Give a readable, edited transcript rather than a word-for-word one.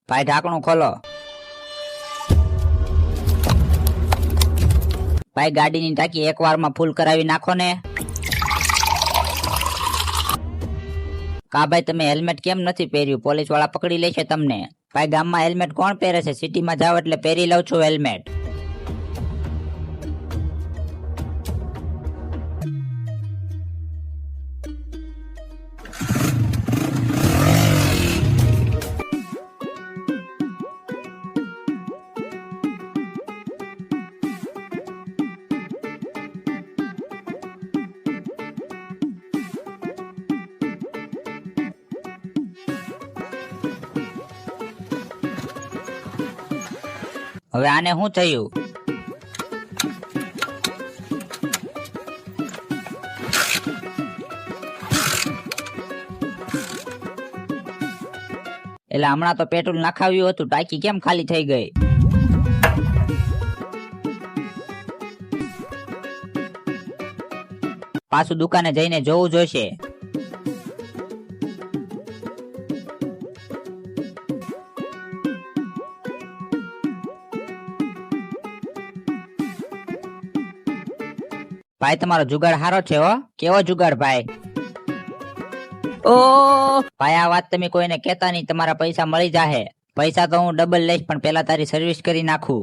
ભાઈ ઢાંકણું ખોલો. ભાઈ ગાડીની ટાંકી એક વારમાં ફૂલ કરાવી નાખો ને. કા ભાઈ તમે હેલ્મેટ કેમ નથી પહેર્યું? પોલીસ વાળા પકડી લેશે તમને. ભાઈ ગામમાં હેલ્મેટ કોણ પહેરે છે? સિટીમાં જાવ એટલે પહેરી લઉં છું હેલ્મેટ. હવે આને શું થયું? એટલે હમણાં તો પેટ્રોલ નાખાવ્યું હતું, ટાંકી કેમ ખાલી થઈ ગઈ? પાછું દુકાને જઈને જોવું જોઈશે. ભાઈ તમારો જુગાડ સારો છે હો. કેવો જુગાડ ભાઈ? ઓ ભાઈ આ વાત તમે કોઈને કહેતા નહીં, તમારા પૈસા મળી જાહે. પૈસા તો હું ડબલ લઈશ, પણ પેલા તારી સર્વિસ કરી નાખું.